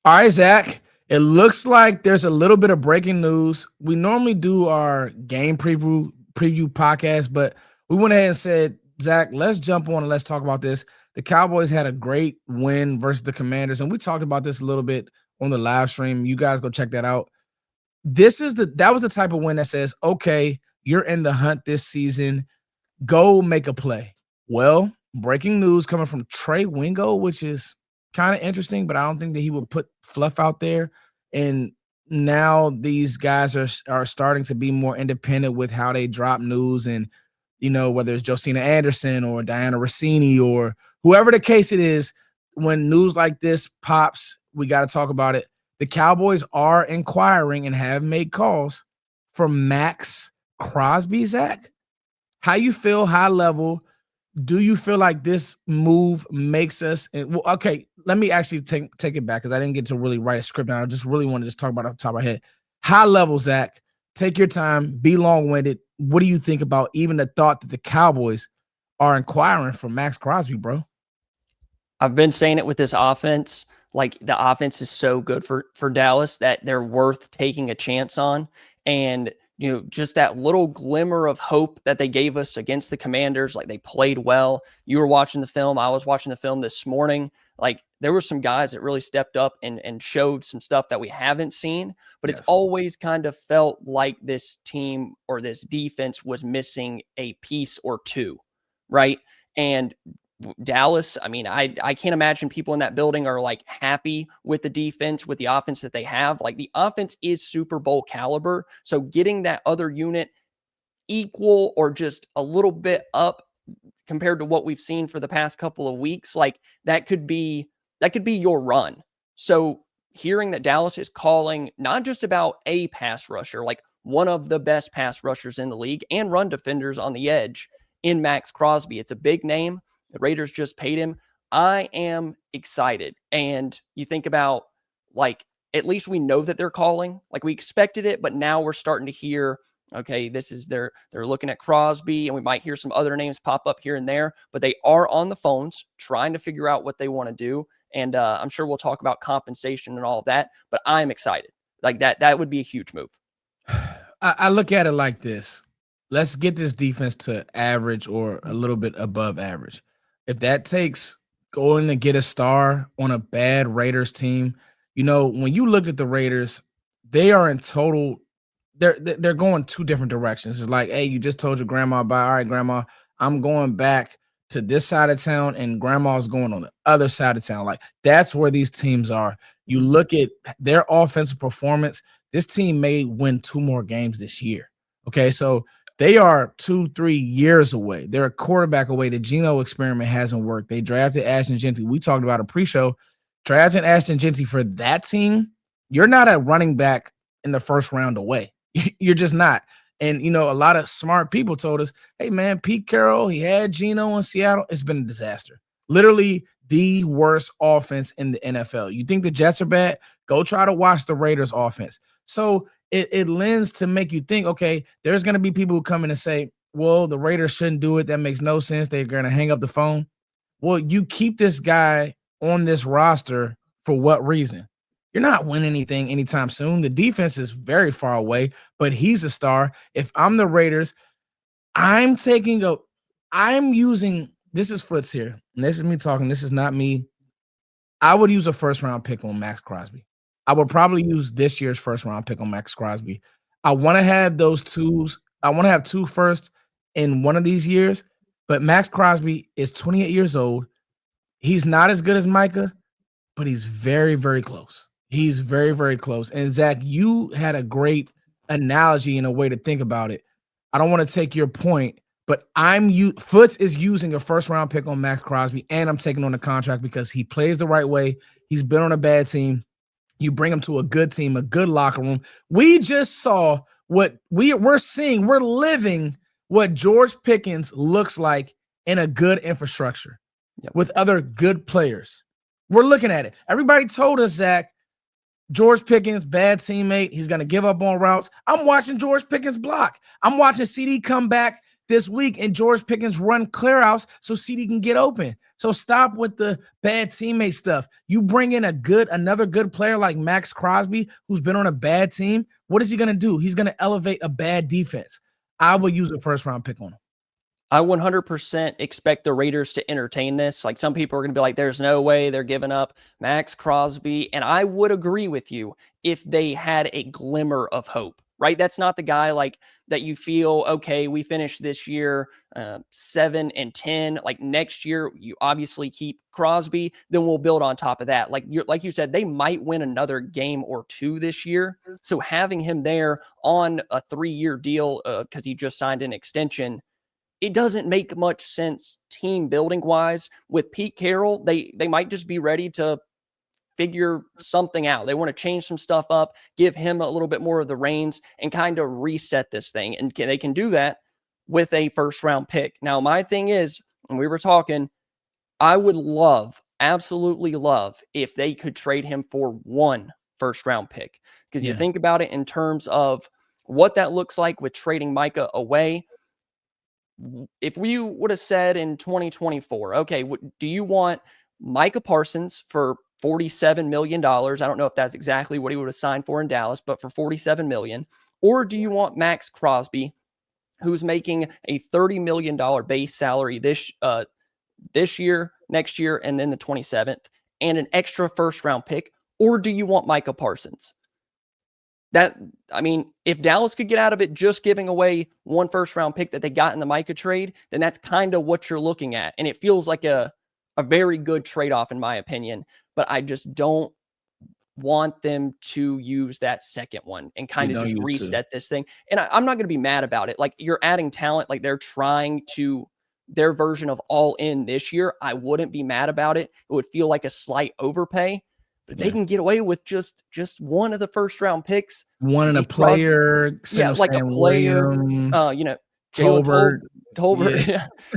All right, Zach. It looks like there's a little bit of breaking news. We normally do our game preview podcast, but we went ahead and said, Zach, let's jump on and let's talk about this. The Cowboys had a great win versus the Commanders, and we talked about this a little bit on the live stream. You guys go check that out. That was the type of win that says, okay, you're in the hunt this season. Go make a play. Well, breaking news coming from Trey Wingo, which is kind of interesting, but I don't think that he would put fluff out there. And now these guys are starting to be more independent with how they drop news, and whether it's Josina Anderson or Diana Rossini or whoever the case it is, when news like this pops, we got to talk about it. The Cowboys are inquiring and have made calls for Max Crosby. Zach, how you feel high level? Do you feel like this move makes us okay, let me actually take it back because I didn't get to really write a script down. I just really want to just talk about it off the top of my head. High level, Zach, take your time, be long-winded. What do you think about even the thought that the Cowboys are inquiring for Max Crosby, bro? I've been saying it with this offense. Like, the offense is so good for Dallas that they're worth taking a chance on. And just that little glimmer of hope that they gave us against the Commanders, like, they played well. You were watching the film. I was watching the film this morning. Like, there were some guys that really stepped up and showed some stuff that we haven't seen, but It's always kind of felt like this team or this defense was missing a piece or two, right? And Dallas, I mean, I can't imagine people in that building are like happy with the defense, with the offense that they have. Like, the offense is Super Bowl caliber. So getting that other unit equal or just a little bit up compared to what we've seen for the past couple of weeks, like, that could be your run. So hearing that Dallas is calling not just about a pass rusher, like one of the best pass rushers in the league and run defenders on the edge in Max Crosby, it's a big name. The Raiders just paid him. I am excited. And you think about, like, at least we know that they're calling. Like, we expected it, but now we're starting to hear, okay, they're looking at Crosby, and we might hear some other names pop up here and there, but they are on the phones trying to figure out what they want to do. And I'm sure we'll talk about compensation and all of that, but I'm excited. Like, that would be a huge move. I look at it like this. Let's get this defense to average or a little bit above average. If that takes going to get a star on a bad Raiders team, when you look at the Raiders, they are in total, they're going two different directions. It's like, hey, you just told your grandma bye. All right, grandma, I'm going back to this side of town, and grandma's going on the other side of town. Like, that's where these teams are. You look at their offensive performance, this team may win 2 more games this year. Okay, so they are 2-3 years away. They're a quarterback away. The Geno experiment hasn't worked. They drafted Ashton Jeanty. We talked about a pre-show. Drafting Ashton Jeanty for that team, you're not a running back in the first round away. You're just not. And, a lot of smart people told us, hey, man, Pete Carroll, he had Geno in Seattle. It's been a disaster. Literally the worst offense in the NFL. You think the Jets are bad? Go try to watch the Raiders offense. So it lends to make you think, okay, there's going to be people who come in and say, well, the Raiders shouldn't do it. That makes no sense. They're going to hang up the phone. Well, you keep this guy on this roster for what reason? You're not winning anything anytime soon. The defense is very far away, but he's a star. If I'm the Raiders, I'm using, this is Foots here, and this is me talking. This is not me. I would use a first-round pick on Max Crosby. I would probably use this year's first-round pick on Max Crosby. I want to have those twos. I want to have 2 firsts in one of these years, but Max Crosby is 28 years old. He's not as good as Micah, but he's very, very close. He's very, very close. And, Zach, you had a great analogy and a way to think about it. I don't want to take your point, but Foots is using a first-round pick on Max Crosby, and I'm taking on the contract because he plays the right way. He's been on a bad team. You bring him to a good team, a good locker room. We just saw what we're seeing. We're living what George Pickens looks like in a good infrastructure with other good players. We're looking at it. Everybody told us, Zach, George Pickens, bad teammate. He's going to give up on routes. I'm watching George Pickens block. I'm watching CD come back this week and George Pickens run clearouts so CD can get open. So stop with the bad teammate stuff. You bring in another good player like Max Crosby, who's been on a bad team. What is he going to do? He's going to elevate a bad defense. I will use a first-round pick on him. I 100% expect the Raiders to entertain this. Like, some people are going to be like, there's no way they're giving up Max Crosby. And I would agree with you if they had a glimmer of hope, right? That's not the guy like that you feel, okay, we finished this year 7-10. Like, next year, you obviously keep Crosby, then we'll build on top of that. Like you said, they might win another game or two this year. So having him there on a 3-year deal, because he just signed an extension, it doesn't make much sense team building wise. With Pete Carroll, they might just be ready to figure something out. They want to change some stuff up, give him a little bit more of the reins, and kind of reset this thing. And they can do that with a first-round pick. Now, my thing is, and we were talking, I would absolutely love, if they could trade him for one first-round pick. Because you think about it in terms of what that looks like with trading Micah away. If we would have said in 2024, okay, do you want Micah Parsons for $47 million? I don't know if that's exactly what he would have signed for in Dallas, but for $47 million. Or do you want Max Crosby, who's making a $30 million base salary this year, next year, and then the 27th, and an extra first-round pick? Or do you want Micah Parsons? If Dallas could get out of it just giving away one first-round pick that they got in the Micah trade, then that's kind of what you're looking at. And it feels like a very good trade-off, in my opinion. But I just don't want them to use that second one and kind of just reset this thing. And I'm not going to be mad about it. Like, you're adding talent. Like, they're trying to their version of all in this year. I wouldn't be mad about it. It would feel like a slight overpay. But if they can get away with just one of the first-round picks, one and a player, like a player, Tolbert,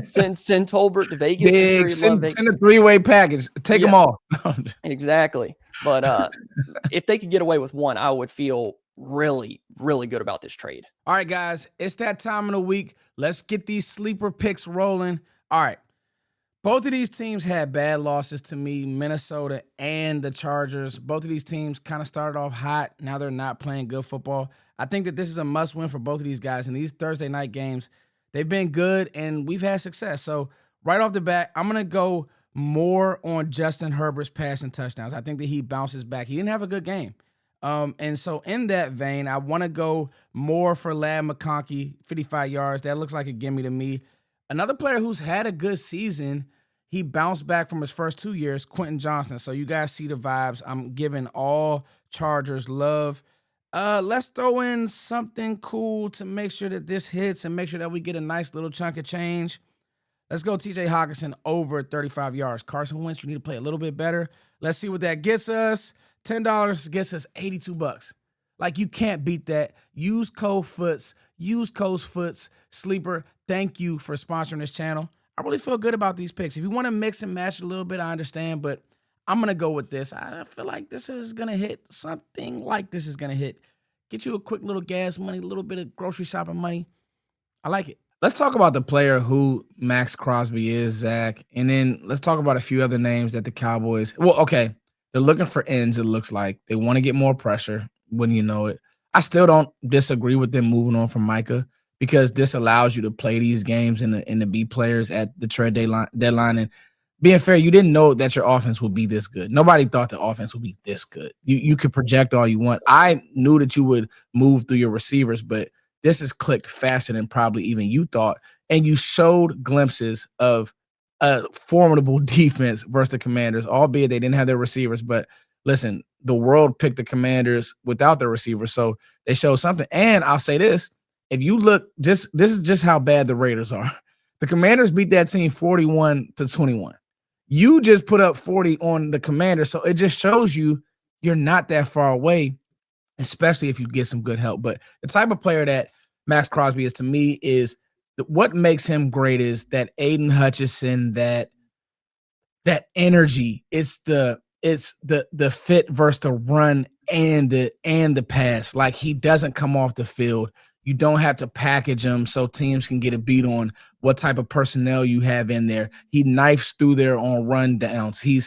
send Tolbert to Vegas. Send a 3-way package. Take them all. Exactly. But if they could get away with one, I would feel really, really good about this trade. All right, guys, it's that time of the week. Let's get these sleeper picks rolling. All right. Both of these teams had bad losses to me, Minnesota and the Chargers. Both of these teams kind of started off hot. Now they're not playing good football. I think that this is a must-win for both of these guys. In these Thursday night games, they've been good, and we've had success. So right off the bat, I'm going to go more on Justin Herbert's passing touchdowns. I think that he bounces back. He didn't have a good game. And so in that vein, I want to go more for Ladd McConkey, 55 yards. That looks like a gimme to me. Another player who's had a good season, he bounced back from his first 2 years, Quentin Johnston. So you guys see the vibes. I'm giving all Chargers love. Let's throw in something cool to make sure that this hits and make sure that we get a nice little chunk of change. Let's go TJ Hawkinson over 35 yards. Carson Wentz, you need to play a little bit better. Let's see what that gets us. $10 gets us $82. Like, you can't beat that. Use code FOOTS. Use code FOOTS. Sleeper, thank you for sponsoring this channel. I really feel good about these picks. If you want to mix and match a little bit, I understand, but I'm going to go with this. I feel like this is going to hit. Something like this is going to hit. Get you a quick little gas money, a little bit of grocery shopping money. I like it. Let's talk about the player who Max Crosby is, Zach, and then let's talk about a few other names that the Cowboys – well, okay, they're looking for ends, it looks like. They want to get more pressure, wouldn't you know it. I still don't disagree with them moving on from Micah, because this allows you to play these games and to be players at the trade deadline. And being fair, you didn't know that your offense would be this good. Nobody thought the offense would be this good. You could project all you want. I knew that you would move through your receivers, but this has clicked faster than probably even you thought. And you showed glimpses of a formidable defense versus the Commanders, albeit they didn't have their receivers. But listen, the world picked the Commanders without their receivers, so they showed something. And I'll say this. If you look, this is just how bad the Raiders are. The Commanders beat that team 41-21. You just put up 40 on the Commanders, so it just shows you you're not that far away, especially if you get some good help. But the type of player that Max Crosby is to me is what makes him great is that Aiden Hutchinson, that energy. It's the fit versus the run and the pass. Like, he doesn't come off the field. You don't have to package him so teams can get a beat on what type of personnel you have in there. He knifes through there on run downs. He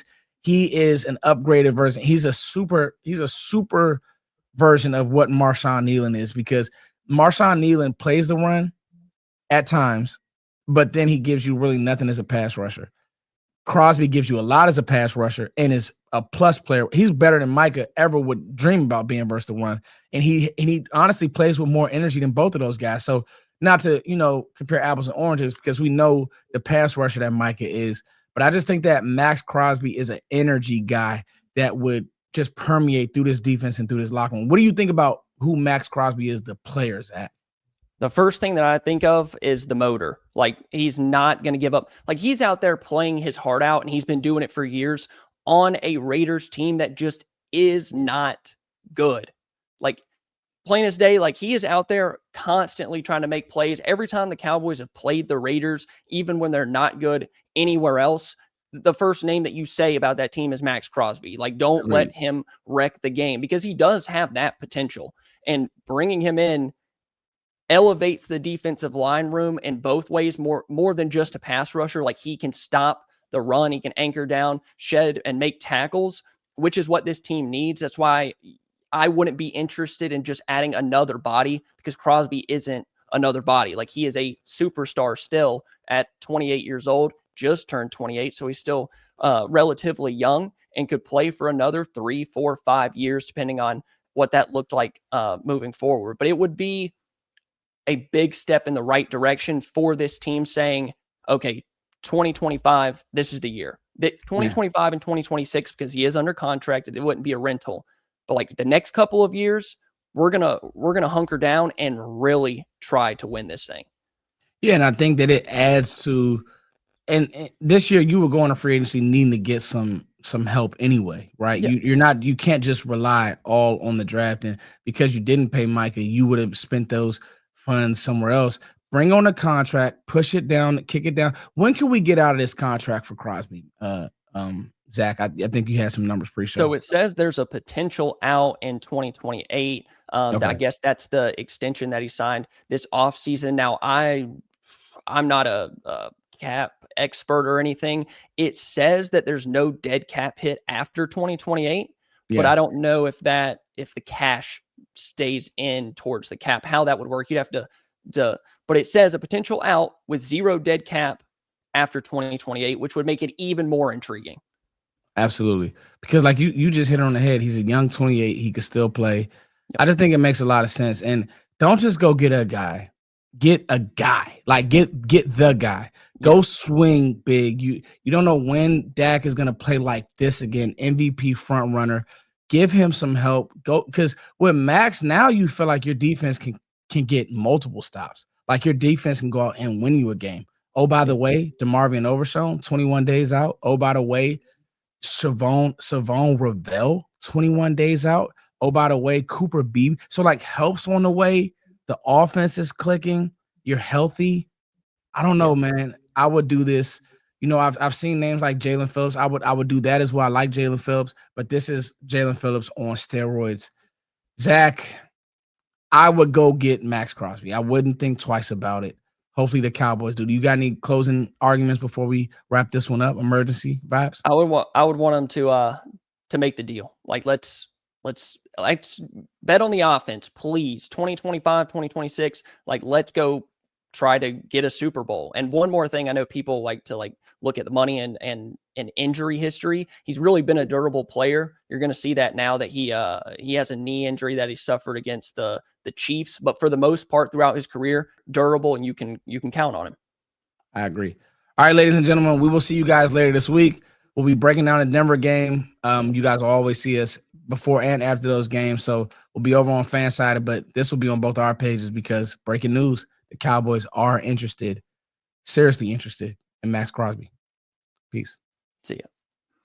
is an upgraded version. He's a super version of what Marshawn Nealon is, because Marshawn Nealon plays the run at times, but then he gives you really nothing as a pass rusher. Crosby gives you a lot as a pass rusher and is a plus player. He's better than Micah ever would dream about being versus the run. And he honestly plays with more energy than both of those guys. So not to, compare apples and oranges, because we know the pass rusher that Micah is, but I just think that Max Crosby is an energy guy that would just permeate through this defense and through this locker room. What do you think about who Max Crosby is, the players at? The first thing that I think of is the motor. Like, he's not going to give up. Like, he's out there playing his heart out, and he's been doing it for years on a Raiders team that just is not good. Like, plain as day, like, he is out there constantly trying to make plays. Every time the Cowboys have played the Raiders, even when they're not good anywhere else, the first name that you say about that team is Max Crosby. Like, don't let him wreck the game, because he does have that potential. And bringing him in elevates the defensive line room in both ways, more than just a pass rusher. Like, he can stop the run, he can anchor down, shed, and make tackles, which is what this team needs. That's why I wouldn't be interested in just adding another body, because Crosby isn't another body. Like, he is a superstar still at 28 years old, just turned 28. So he's still relatively young and could play for another 3, 4, 5 years, depending on what that looked like moving forward. But it would be a big step in the right direction for this team, saying, okay, 2025, this is the year. That 2025 and 2026, because he is under contract, it wouldn't be a rental. But like the next couple of years, we're gonna hunker down and really try to win this thing. Yeah, and I think that it adds to, and this year you were going to free agency needing to get some help anyway, right? Yeah. You can't just rely all on the draft, and because you didn't pay Micah, you would have spent those funds somewhere else. Bring on a contract, push it down, kick it down. When can we get out of this contract for Crosby? Zach, I think you had some numbers pre-show. So it says there's a potential out in 2028. Okay. I guess that's the extension that he signed this offseason. Now, I'm not a cap expert or anything. It says that there's no dead cap hit after 2028, but I don't know if the cash stays in towards the cap, how that would work. You'd have to, but it says a potential out with zero dead cap after 2028, which would make it even more intriguing. Absolutely. Because like you just hit it on the head. He's a young 28. He could still play. Yep. I just think it makes a lot of sense. And don't just go get a guy. Get a guy. Like get the guy. Go swing big. You don't know when Dak is going to play like this again. MVP front runner. Give him some help. Go, because with Max, now you feel like your defense can get multiple stops. Like your defense can go out and win you a game. Oh, by the way, DeMarvion Overshown, 21 days out. Oh, by the way, Savon Ravel, 21 days out. Oh, by the way, Cooper Beebe. So like helps on the way. The offense is clicking. You're healthy. I don't know, man. I would do this. I've seen names like Jalen Phillips. I would do that as well. I like Jalen Phillips, but this is Jalen Phillips on steroids. Zach, I would go get Max Crosby. I wouldn't think twice about it. Hopefully the Cowboys do. Do you got any closing arguments before we wrap this one up? Emergency vibes? I would want them to make the deal. Like, let's bet on the offense, please. 2025, 2026. Like, let's go try to get a Super Bowl. And one more thing, I know people like to look at the money and injury history. He's really been a durable player. You're going to see that now that he has a knee injury that he suffered against the Chiefs, but for the most part throughout his career, durable, and you can count on him. I agree. All right, ladies and gentlemen, we will see you guys later this week. We'll be breaking down the Denver game. You guys will always see us before and after those games. So we'll be over on Fansided, but this will be on both our pages because breaking news, the Cowboys are seriously interested in Max Crosby. Peace. See ya.